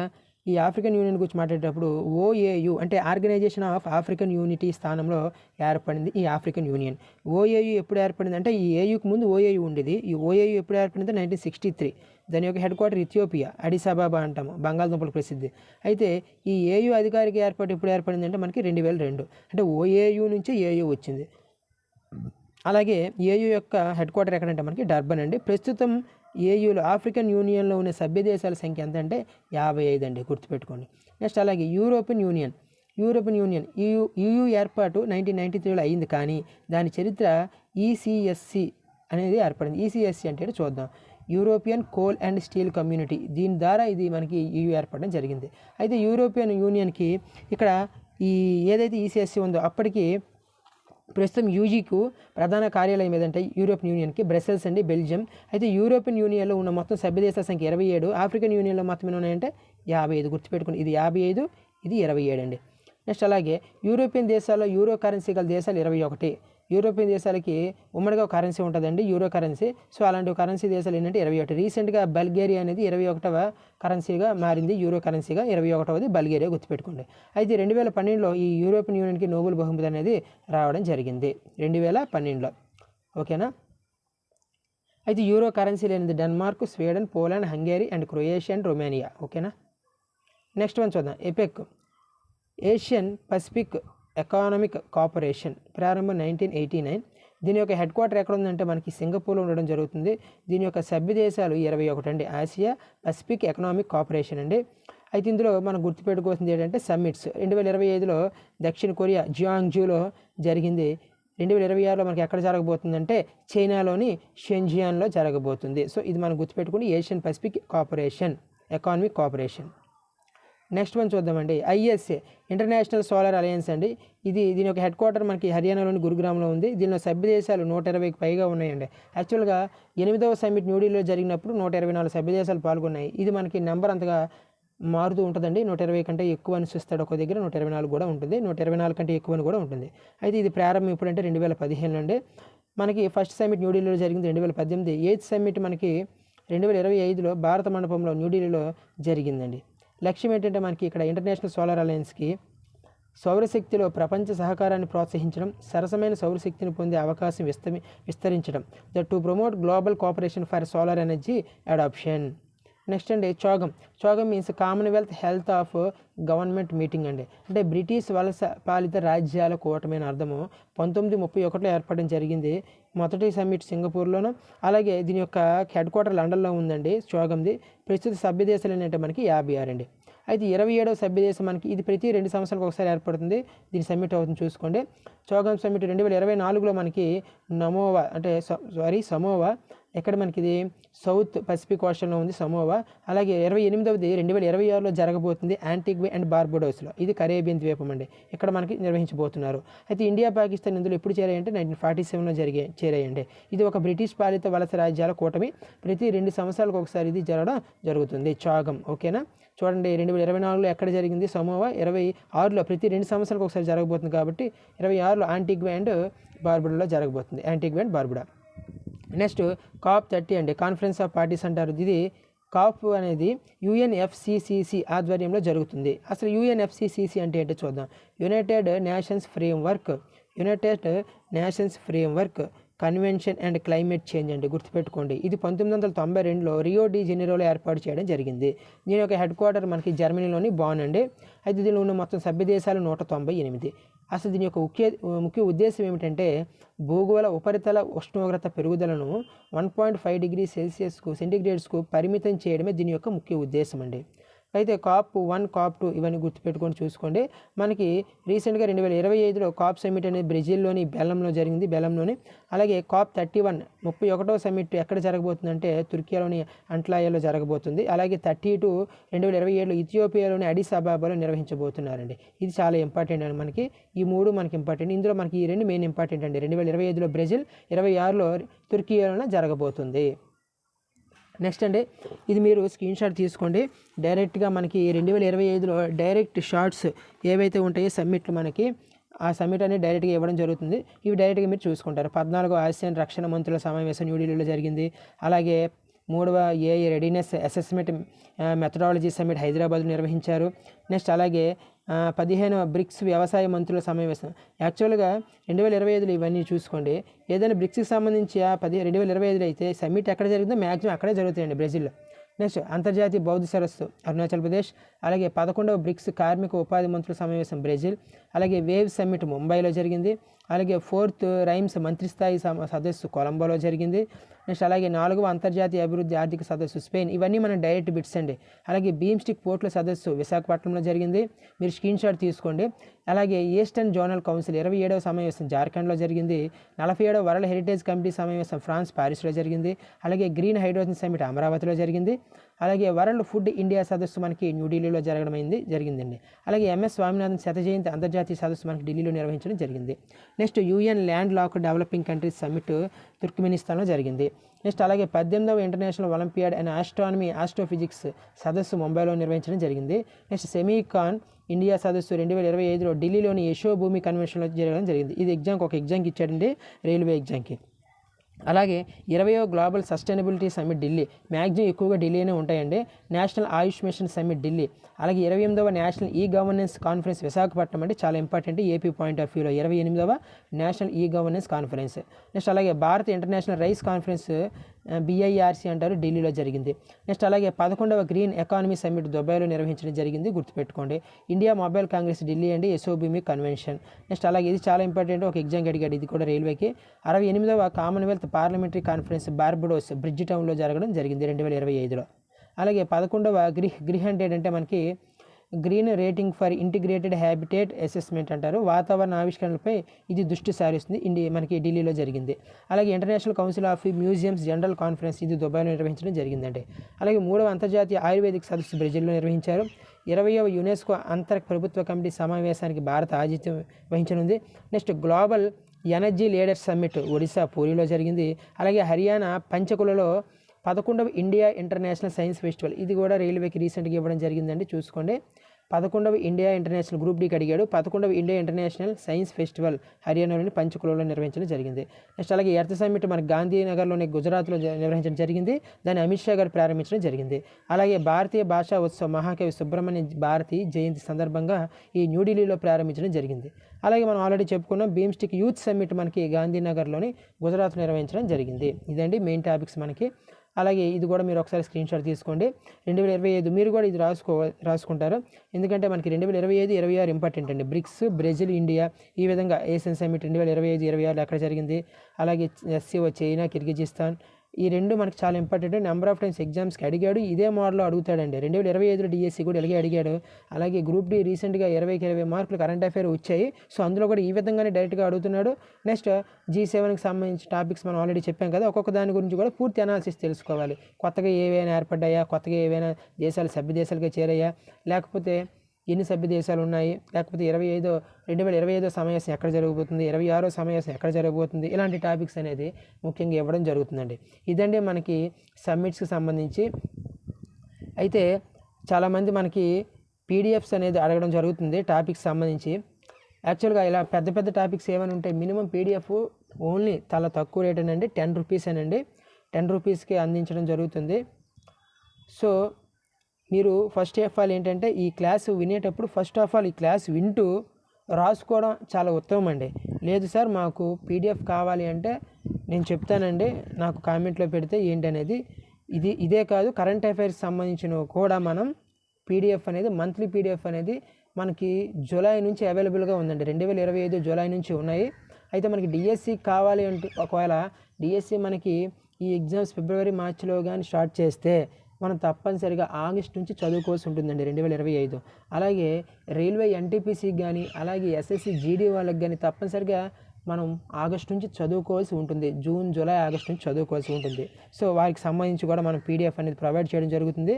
ఈ ఆఫ్రికన్ యూనియన్ గురించి మాట్లాడేటప్పుడు OAU అంటే ఆర్గనైజేషన్ ఆఫ్ ఆఫ్రికన్ యూనిటీ స్థానంలో ఏర్పడింది ఈ ఆఫ్రికన్ యూనియన్. OAU ఎప్పుడు ఏర్పడింది అంటే ఈ AUకి ముందు OAU ఉండేది. ఈ OAU ఎప్పుడు ఏర్పడింది 1963. దాని యొక్క హెడ్ క్వార్టర్ ఇథియోపియా, అడిస్ అబాబా అంటాము, బంగాళదుంపల ప్రసిద్ధి. అయితే ఈ AU అధికారిక ఏర్పాటు ఎప్పుడు ఏర్పడింది అంటే మనకి 2002. అంటే OAU నుంచి AU వచ్చింది. అలాగే AU యొక్క హెడ్ క్వార్టర్ ఎక్కడంటే మనకి డర్బన్ అండి. ప్రస్తుతం AUలో ఆఫ్రికన్ యూనియన్లో ఉన్న సభ్య దేశాల సంఖ్య ఎంత అంటే 55 అండి, గుర్తుపెట్టుకోండి. నెక్స్ట్ అలాగే యూరోపియన్ యూనియన్ EU ఏర్పాటు 1993లో అయింది, కానీ దాని చరిత్ర ECSC అనేది ఏర్పడింది. ECSC అంటే చూద్దాం, European coal and steel community. దీని ద్వారా ఇది మనకి EU ఏర్పడడం జరిగింది. అయితే యూరోపియన్ యూనియన్కి ఇక్కడ ఈ ఏదైతే ECSC ఉందో అప్పటికి ప్రస్తుతం యూజీకు ప్రధాన కార్యాలయం ఏదంటే యూరోపియన్ యూనియన్కి బ్రసెల్స్ అండి, బెల్జియం. అయితే యూరోపియన్ యూనియన్లో ఉన్న మొత్తం సభ్య దేశాల సంఖ్య 27. ఆఫ్రికన్ యూనియన్లో మొత్తం ఎన్ని ఉన్నాయంటే 55. గుర్తుపెట్టుకుని, ఇది 55, ఇది 27 అండి. నెక్స్ట్ అలాగే యూరోపియన్ దేశాల్లో యూరో కరెన్సీ గల దేశాలు 21. యూరోపియన్ దేశాలకి ఉమ్మడిగా కరెన్సీ ఉంటుందండి, యూరో కరెన్సీ. సో అలాంటి కరెన్సీ దేశాలు ఏంటంటే 21. రీసెంట్గా బల్గేరియా అనేది 21వ కరెన్సీగా మారింది, యూరో కరెన్సీగా. 21వది బల్గేరియా, గుర్తుపెట్టుకోండి. అయితే 2012లో ఈ యూరోపియన్ యూనియన్కి నోబెల్ బహుమతి అనేది రావడం జరిగింది, 2012లో. ఓకేనా, అయితే యూరో కరెన్సీ లేనిది Denmark, Sweden, Poland, Hungary and Croatia and Romania. ఓకేనా, నెక్స్ట్ వన్ చూద్దాం. ఎపెక్, ఏషియన్ పసిఫిక్ ఎకనామిక్ కోఆపరేషన్, ప్రారంభం 1989. దీని యొక్క హెడ్ క్వార్టర్ ఎక్కడ ఉందంటే మనకి సింగపూర్లో ఉండడం జరుగుతుంది. దీని యొక్క సభ్య దేశాలు 21 అండి. ఆసియా పసిఫిక్ ఎకనామిక్ కోఆపరేషన్ అండి. అయితే ఇందులో మనం గుర్తుపెట్టుకోవాల్సింది ఏంటంటే సమ్మిట్స్. 2025లో దక్షిణ కొరియా జియాంగ్జూలో జరిగింది. 2026లో మనకి ఎక్కడ జరగబోతుందంటే చైనాలోని షెంజియాన్లో జరగబోతుంది. సో ఇది మనం గుర్తుపెట్టుకుని Asian Pacific cooperation, economic cooperation. Next one చూద్దామండి, ISA ఇంటర్నేషనల్ సోలార్ అలయన్స్ అండి. దీని యొక్క హెడ్ క్వార్టర్ మనకి హర్యానాలోని గురుగ్రామ్లో ఉంది. దీనిలో సభ్య దేశాలు 120కి పైగా ఉన్నాయండి. యాక్చువల్గా 8వ సమ్మిట్ న్యూఢిల్లీలో జరిగినప్పుడు 124 సభ్య దేశాలు పాల్గొన్నాయి. ఇది మనకి నెంబర్ అంతగా మారుతూ ఉంటుందండి. 120 కంటే ఎక్కువ అని చూస్తాడు ఒక దగ్గర, 124 కూడా ఉంటుంది, 124 కంటే ఎక్కువ అని కూడా ఉంటుంది. అయితే ఇది ప్రారంభం ఎప్పుడంటే 2015 నుండి. మనకి ఫస్ట్ సమ్మిట్ న్యూఢిల్లీలో జరిగింది 2018. 8th సమ్మిట్ మనకి 2025లో భారత మండపంలో న్యూఢిల్లీలో జరిగిందండి. లక్ష్యం ఏంటంటే మనకి ఇక్కడ ఇంటర్నేషనల్ సోలార్ అలయన్స్కి సౌరశక్తిలో ప్రపంచ సహకారాన్ని ప్రోత్సహించడం, సరసమైన సౌరశక్తిని పొందే అవకాశం విస్తరించడం, to promote global cooperation for solar energy adoption. Next అండి CHOGM means Commonwealth health of government meeting అండి. అంటే బ్రిటిష్ వలస పాలిత రాజ్యాల కూటమైన అర్థము. 1931లో ఏర్పడడం జరిగింది. మొదటి సమ్మిట్ సింగపూర్లోను, అలాగే దీని యొక్క హెడ్ క్వార్టర్ లండన్లో ఉందండి చోగంది. ప్రస్తుత సభ్య దేశాలు ఏంటంటే మనకి 56 అండి. అయితే 27వ సభ్య దేశం మనకి ఇది ప్రతి 2 సంవత్సరాలకు ఒకసారి ఏర్పడుతుంది. దీని సమ్మిట్ అవుతుంది చూసుకోండి. చోగం సమ్మిట్ 2024లో మనకి సమోవా ఎక్కడ మనకి ఇది సౌత్ పసిఫిక్ ఓషన్లో ఉంది సమోవా. అలాగే 28వది 2026లో జరగబోతుంది యాంటిగ్వా అండ్ బార్బడోస్లో. ఇది కరేబియన్ ద్వీపం అండి. ఇక్కడ మనకి నిర్వహించబోతున్నారు. అయితే ఇండియా పాకిస్తాన్ ఇందులో ఎప్పుడు చేరాయంటే 1947లో చేరాయండి. ఇది ఒక బ్రిటిష్ పాలిత వలస రాజ్యాల కూటమి. ప్రతి 2 సంవత్సరాలకు ఒకసారి ఇది జరుగుతుంది చోగం. ఓకేనా, చూడండి 2024లో ఎక్కడ జరిగింది సమోవా, 26లో ప్రతి 2 సంవత్సరాలకు ఒకసారి జరగబోతుంది కాబట్టి 26లో యాంటిగ్వా అండ్ బార్బుడాలో జరగబోతుంది, Antigua and Barbuda. Next COP30 అండి, కాన్ఫరెన్స్ ఆఫ్ పార్టీస్ అంటారు. ఇది కాప్ అనేది UNFCCC ఆధ్వర్యంలో జరుగుతుంది. అసలు UNFCCC అంటే ఏంటో చూద్దాం. United nations framework convention and climate change అండి, గుర్తుపెట్టుకోండి. ఇది 1992లో రియో డి జెనీరోలో ఏర్పాటు చేయడం జరిగింది. దీని యొక్క హెడ్ క్వార్టర్ మనకి జర్మనీలోని బాన్ అండి. అయితే దీనిలో ఉన్న మొత్తం సభ్య దేశాలు 198. అసలు దీని యొక్క ముఖ్య ఉద్దేశం ఏమిటంటే భూగోళ ఉపరితల ఉష్ణోగ్రత పెరుగుదలను 1.5 డిగ్రీ సెంటీగ్రేడ్స్కు పరిమితం చేయడమే దీని యొక్క ముఖ్య ఉద్దేశం అండి. అయితే COP1 COP2 ఇవన్నీ గుర్తుపెట్టుకొని చూసుకోండి. మనకి రీసెంట్గా 2025లో COP సమ్మిట్ అనేది బ్రెజిల్లోని బెల్లంలో జరిగింది, బెల్లంలోని. అలాగే COP31 31వ సమ్మిట్ ఎక్కడ జరగబోతుందంటే తుర్కియాలోని అంట్లాయాలో జరగబోతుంది. అలాగే 32 2027లో ఇథియోపియాలోని అడిస్ అబాబాలో నిర్వహించబోతున్నారండి. ఇది చాలా ఇంపార్టెంట్ అండి మనకి. ఈ 3 మనకి ఇంపార్టెంట్. ఇందులో మనకి ఈ 2 మెయిన్ ఇంపార్టెంట్ అండి. 2025లో బ్రెజిల్, 26లో తుర్కియాలోనే జరగబోతుంది. నెక్స్ట్ అండి, ఇది మీరు స్క్రీన్ షాట్ తీసుకోండి. డైరెక్ట్గా మనకి 2025లో డైరెక్ట్ షార్ట్స్ ఏవైతే ఉంటాయో సమ్మిట్లు మనకి ఆ సమ్మిట్ అనేది డైరెక్ట్గా ఇవ్వడం జరుగుతుంది. ఇవి డైరెక్ట్గా మీరు చూసుకుంటారు. 14వ ఆసియాన్ రక్షణ మంత్రుల సమావేశం న్యూఢిల్లీలో జరిగింది. అలాగే 3వ AI readiness assessment methodology summit హైదరాబాద్లో నిర్వహించారు. నెక్స్ట్ అలాగే 15వ బ్రిక్స్ వ్యవసాయ మంత్రుల సమావేశం. యాక్చువల్గా 2025లో ఇవన్నీ చూసుకోండి. ఏదైనా బ్రిక్స్కి సంబంధించి 2025లో అయితే సమ్మిట్ ఎక్కడ జరిగిందో మ్యాక్సిమం అక్కడే జరుగుతాయండి బ్రెజిల్లో. నెక్స్ట్ అంతర్జాతీయ బౌద్ధ సరస్సు అరుణాచల్ ప్రదేశ్. అలాగే 11వ బ్రిక్స్ కార్మిక ఉపాధి మంత్రుల సమావేశం బ్రెజిల్. అలాగే వేవ్ సమ్మిట్ ముంబైలో జరిగింది. అలాగే 4th రైమ్స్ మంత్రిస్థాయి సదస్సు కొలంబోలో జరిగింది. నెక్స్ట్ అలాగే 4వ అంతర్జాతీయ అభివృద్ధి ఆర్థిక సదస్సు స్పెయిన్. ఇవన్నీ మన డైరెక్ట్ బిట్స్ అండి. అలాగే బీమ్స్టిక్ పోర్టుల సదస్సు విశాఖపట్నంలో జరిగింది, మీరు స్క్రీన్ షాట్ తీసుకోండి. అలాగే ఈస్టర్న్ జోనల్ కౌన్సిల్ 27వ సమావేశం జార్ఖండ్లో జరిగింది. 47వ వరల్డ్ హెరిటేజ్ కమిటీ సమావేశం ఫ్రాన్స్ పారిస్లో జరిగింది. అలాగే గ్రీన్ హైడ్రోజన్ సమ్మిట్ అమరావతిలో జరిగింది. అలాగే వరల్డ్ ఫుడ్ ఇండియా సదస్సు మనకి న్యూఢిల్లీలో జరిగిందండి. అలాగే MS స్వామినాథన్ శత జయంతి అంతర్జాతీయ సదస్సు మనకి ఢిల్లీలో నిర్వహించడం జరిగింది. Next UN land lock developing countries summit తుర్క్మెనిస్తాన్లో జరిగింది. నెక్స్ట్ అలాగే 18వ ఇంటర్నేషనల్ ఒలింపియాడ్ అండ్ ఆస్ట్రోఫిజిక్స్ సదస్సు ముంబైలో నిర్వహించడం జరిగింది. నెక్స్ట్ సెమీకాన్ ఇండియా సదస్సు 2025లో ఢిల్లీలోని యశోభూమి కన్వెన్షన్లో జరగడం జరిగింది. ఇది ఒక ఎగ్జామ్కి ఇచ్చాడండి, రైల్వే ఎగ్జామ్కి. అలాగే 20వ global sustainability summit Delhi, maximum ఎక్కువగా ఢిల్లీనే ఉంటాయండి. National AYUSH mission summit Delhi. అలాగే 28వ నేషనల్ గవర్నెన్స్ కాన్ఫరెన్స్ విశాఖపట్నం అంటే చాలా ఇంపార్టెంట్ ఏపీ పాయింట్ ఆఫ్ వ్యూలో 28వ నేషనల్ గవర్నెన్స్ కాన్ఫరెన్స్. నెక్స్ట్ అలాగే Bharat international rice conference BIRC అంటారు, ఢిల్లీలో జరిగింది. నెక్స్ట్ అలాగే 11వ గ్రీన్ ఎకానమీ సమ్మిట్ దుబాయ్లో నిర్వహించడం జరిగింది, గుర్తుపెట్టుకోండి. ఇండియా మొబైల్ కాంగ్రెస్ ఢిల్లీ అండి, యశోభూమి కన్వెన్షన్. నెక్స్ట్ అలాగే ఇది చాలా ఇంపార్టెంట్, ఒక ఎగ్జామ్కి అడిగాడు ఇది కూడా రైల్వేకి. 68వ కామన్వెల్త్ పార్లమెంటరీ కాన్ఫరెన్స్ బార్బడోస్ బ్రిడ్జ్ టౌన్లో జరగడం జరిగింది 2025లో. అలాగే 11వ గ్రీహంటెడ్ అంటే మనకి green rating for integrated habitat assessment అంటారు, వాతావరణ ఆవిష్కరణలపై ఇది దృష్టి సారిస్తుంది, మనకి ఢిల్లీలో జరిగింది. అలాగే international council of museums general conference ఇది దుబాయ్లో నిర్వహించడం జరిగిందండి. అలాగే 3వ అంతర్జాతీయ ఆయుర్వేదిక్ సదస్సు బ్రెజిల్లో నిర్వహించారు. 20వ యునెస్కో అంతర్ ప్రభుత్వ కమిటీ సమావేశానికి భారత ఆతిథ్యం వహించనుంది. Next global energy leaders summit Odisha పూరిలో జరిగింది. అలాగే హర్యానా పంచకులలో 11వ ఇండియా ఇంటర్నేషనల్ సైన్స్ ఫెస్టివల్ ఇది కూడా రైల్వేకి రీసెంట్గా ఇవ్వడం జరిగిందండి, చూసుకోండి. 11వ ఇండియా ఇంటర్నేషనల్ గ్రూప్ డీకి అడిగాడు. 11వ ఇండియా ఇంటర్నేషనల్ సైన్స్ ఫెస్టివల్ హర్యానాలోని పంచకులలో నిర్వహించడం జరిగింది. నెక్స్ట్ అలాగే ఎర్త్ సమ్మిట్ మన గాంధీనగర్లోని గుజరాత్లో నిర్వహించడం జరిగింది. దాన్ని అమిత్ షా గారు ప్రారంభించడం జరిగింది. అలాగే భారతీయ భాషా ఉత్సవం మహాకవి సుబ్రహ్మణ్య భారతి జయంతి సందర్భంగా ఈ న్యూఢిల్లీలో ప్రారంభించడం జరిగింది. అలాగే మనం ఆల్రెడీ చెప్పుకున్నాం భీమ్స్టిక్ యూత్ సమ్మిట్ మనకి గాంధీనగర్లోని గుజరాత్లో నిర్వహించడం జరిగింది. ఇదండి మెయిన్ టాపిక్స్ మనకి. అలాగే ఇది కూడా మీరు ఒకసారి స్క్రీన్ షాట్ తీసుకోండి. 2025 మీరు కూడా ఇది రాసుకుంటారు. ఎందుకంటే మనకి 2025, 26 ఇంపార్టెంట్ అండి. బ్రిక్స్, బ్రెజిల్, ఇండియా ఈ విధంగా ఏషియన్ సమ్మిట్ 2025, 26 ఎక్కడ జరిగింది. అలాగే ఎస్సీఓ చైనా, కిర్గిజిస్తాన్ ఈ రెండు మనకి చాలా ఇంపార్టెంట్. నెంబర్ ఆఫ్ టైమ్స్ ఎగ్జామ్స్కి అడిగాడు. ఇదే మోడల్లో అడుగుతాడండి. 2025లో డిఎస్సి కూడా అడిగాడు. అలాగే గ్రూప్ డి రీసెంట్గా 20కి 20 మార్కులు కరెంట్ అఫైర్ వచ్చాయి. సో అందులో కూడా ఈ విధంగానే డైరెక్ట్గా అడుగుతున్నాడు. నెక్స్ట్ G7కి సంబంధించిన టాపిక్స్ మనం ఆల్రెడీ చెప్పాం కదా. ఒక్కొక్క దాని గురించి కూడా పూర్తి అనాలిసిస్ తెలుసుకోవాలి. కొత్తగా ఏవైనా ఏర్పడ్డాయా, కొత్తగా ఏవైనా దేశాలు సభ్య దేశాలుగా చేరాయా, లేకపోతే ఎన్ని సభ్య దేశాలు ఉన్నాయి, లేకపోతే 2025 సమావేశం ఎక్కడ జరగబోతుంది, 26వ సమావేశం ఎక్కడ జరగబోతుంది, ఇలాంటి టాపిక్స్ అనేది ముఖ్యంగా ఇవ్వడం జరుగుతుందండి. ఇదండి మనకి సమ్మిట్స్కి సంబంధించి. అయితే చాలామంది మనకి పీడిఎఫ్స్ అనేది అడగడం జరుగుతుంది టాపిక్స్ సంబంధించి. యాక్చువల్గా ఇలా పెద్ద పెద్ద టాపిక్స్ ఏమైనా ఉంటే మినిమం పీడిఎఫ్ ఓన్లీ చాలా తక్కువ రేట్ అనండి, 10 రూపీస్ అనండి. 10 రూపీస్కి అందించడం జరుగుతుంది. సో మీరు ఫస్ట్ ఆఫ్ ఆల్ ఏంటంటే ఈ క్లాస్ వినేటప్పుడు ఫస్ట్ ఆఫ్ ఆల్ ఈ క్లాస్ వింటూ రాసుకోవడం చాలా ఉత్తమం అండి. లేదు సార్ మాకు పీడిఎఫ్ కావాలి అంటే నేను చెప్తానండి, నాకు కామెంట్లో పెడితే ఏంటనేది. ఇదే కాదు, కరెంట్ అఫైర్స్ సంబంధించినవి కూడా మనం పీడిఎఫ్ అనేది మంత్లీ పీడిఎఫ్ అనేది మనకి జూలై నుంచి అవైలబుల్గా ఉందండి. 2025 జూలై నుంచి ఉన్నాయి. అయితే మనకి డిఎస్సి కావాలి అంటే ఒకవేళ డిఎస్సి మనకి ఈ ఎగ్జామ్స్ ఫిబ్రవరి, మార్చిలో కానీ స్టార్ట్ చేస్తే మనం తప్పనిసరిగా ఆగస్ట్ నుంచి చదువుకోవాల్సి ఉంటుందండి 2025. అలాగే రైల్వే ఎన్టీపీసీకి కానీ అలాగే ఎస్ఎస్సి జీడీ వాళ్ళకి కానీ తప్పనిసరిగా మనం ఆగస్ట్ నుంచి చదువుకోవాల్సి ఉంటుంది. జూన్, జూలై, ఆగస్ట్ నుంచి చదువుకోవాల్సి ఉంటుంది. సో వారికి సంబంధించి కూడా మనం పీడిఎఫ్ అనేది ప్రొవైడ్ చేయడం జరుగుతుంది.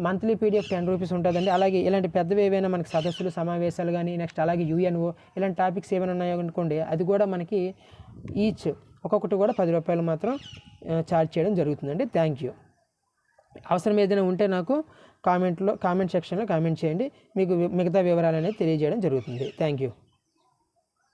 మంత్లీ పీడిఎఫ్ 10 రూపీస్ ఉంటుందండి. అలాగే ఇలాంటి పెద్దవి ఏవైనా మనకి సదస్సులు, సమావేశాలు కానీ నెక్స్ట్ అలాగే యుఎన్ఓ ఇలాంటి టాపిక్స్ ఏమైనా ఉన్నాయో అనుకోండి, అది కూడా మనకి ఈచ్ ఒక్కొక్కటి కూడా 10 రూపాయలు మాత్రం ఛార్జ్ చేయడం జరుగుతుందండి. Thank you. అవసరం ఏదైనా ఉంటే నాకు కామెంట్ సెక్షన్లో కామెంట్ చేయండి. మీకు మిగతా వివరాలు అనేది తెలియజేయడం జరుగుతుంది. Thank you.